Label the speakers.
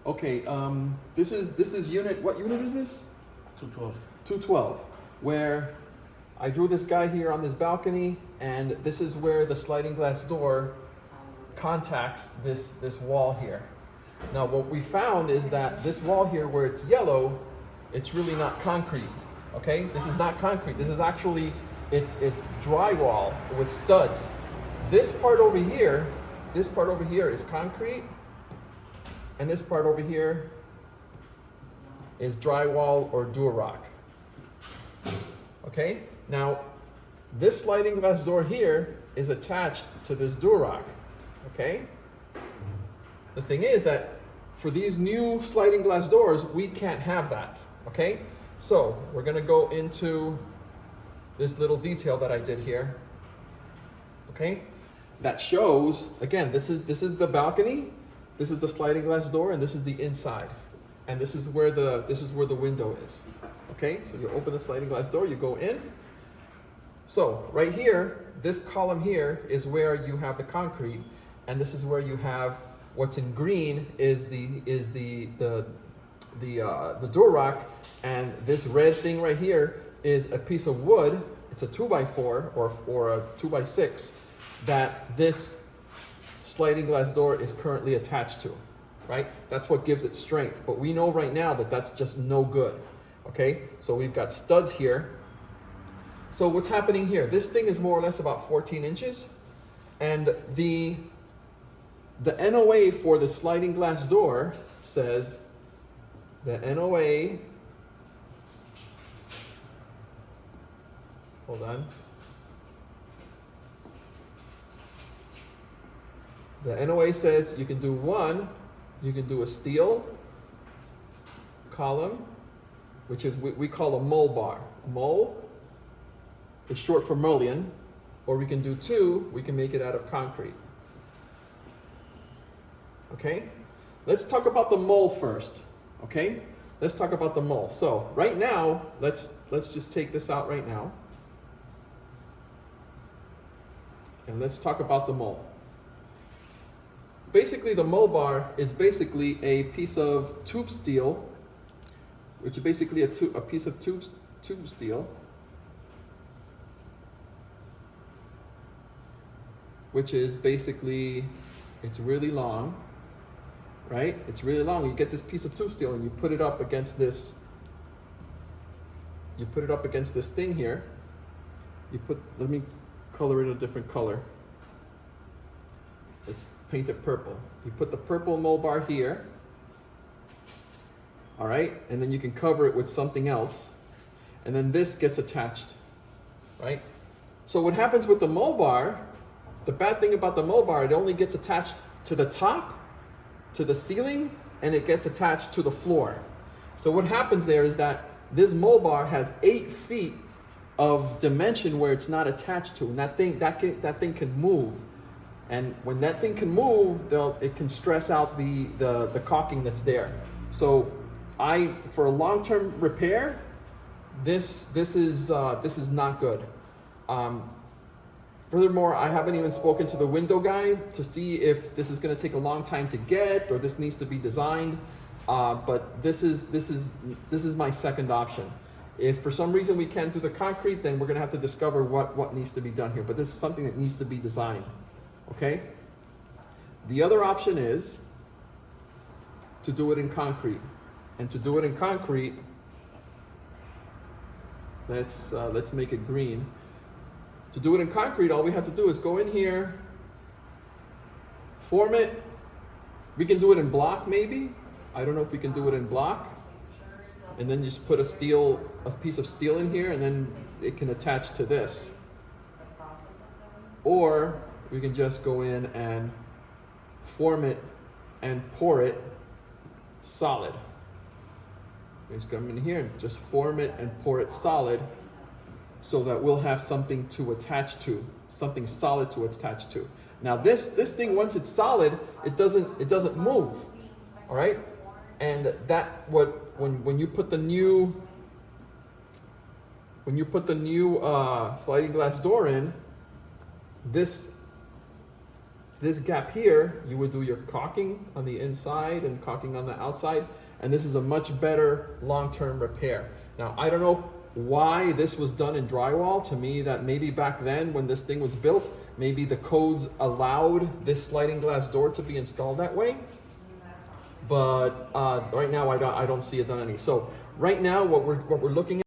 Speaker 1: Okay, this is unit, what unit is this?
Speaker 2: 212.
Speaker 1: 212, where I drew this guy here on this balcony, and this is where the sliding glass door contacts this wall here. Now what we found is that this wall here where it's yellow, it's really not concrete, okay? This is not concrete, this is actually, it's drywall with studs. This part over here is concrete, and this part over here is drywall or Durarock. Okay, now this sliding glass door here is attached to this Durarock. Okay, the thing is that for these new sliding glass doors, we can't have that. Okay, so we're gonna go into this little detail that I did here. Okay, that shows, again, this is the balcony, this is the sliding glass door, and this is the inside, and this is where the window is. Okay, so you open the sliding glass door, you go in. So right here, this column here is where you have the concrete, and this is where you have what's in green is the Durarock, and this red thing right here is a piece of wood. It's a 2x4 or a 2x6 that this sliding glass door is currently attached to, right? That's what gives it strength. But we know right now that that's just no good. Okay, so we've got studs here. So what's happening here? This thing is more or less about 14 inches, and the NOA for the sliding glass door says the NOA, hold on. The NOA says you can do a steel column, which is we call a mole bar. Mole is short for mullion, or we can do two, we can make it out of concrete. Okay, let's talk about the mole first. Okay, let's talk about the mole. So right now, let's just take this out right now, and let's talk about the mole. Basically, the mole bar is basically a piece of tube steel, which is basically a piece of tube steel, which is basically, it's really long, right? It's really long. You get this piece of tube steel and you put it up against this, thing here. Let me color it a different color. Let's paint it purple. You put the purple mole bar here, all right? And then you can cover it with something else. And then this gets attached, right? So what happens with the mole bar, the bad thing about the mole bar, it only gets attached to the top, to the ceiling, and it gets attached to the floor. So what happens there is that this mole bar has 8 feet of dimension where it's not attached to, and that thing can move. And when that thing can move, it can stress out the caulking that's there. So for a long-term repair, this is not good. Furthermore, I haven't even spoken to the window guy to see if this is going to take a long time to get, or this needs to be designed. But this is my second option. If for some reason we can't do the concrete, then we're going to have to discover what needs to be done here. But this is something that needs to be designed. Okay? The other option is to do it in concrete. And to do it in concrete, let's make it green. To do it in concrete, all we have to do is go in here, form it. We can do it in block maybe. I don't know if we can do it in block. And then just put a piece of steel in here, and then it can attach to this. Or we can just go in and form it and pour it solid. Just come in here and just form it and pour it solid, so that we'll have something to attach to, something solid to attach to. Now this thing, once it's solid, it doesn't move, all right? And when you put the new sliding glass door in, this this gap here, you would do your caulking on the inside and caulking on the outside, and this is a much better long-term repair. Now, I don't know why this was done in drywall. To me, that maybe back then when this thing was built, maybe the codes allowed this sliding glass door to be installed that way. But right now, I don't see it done any. So right now, what we're looking at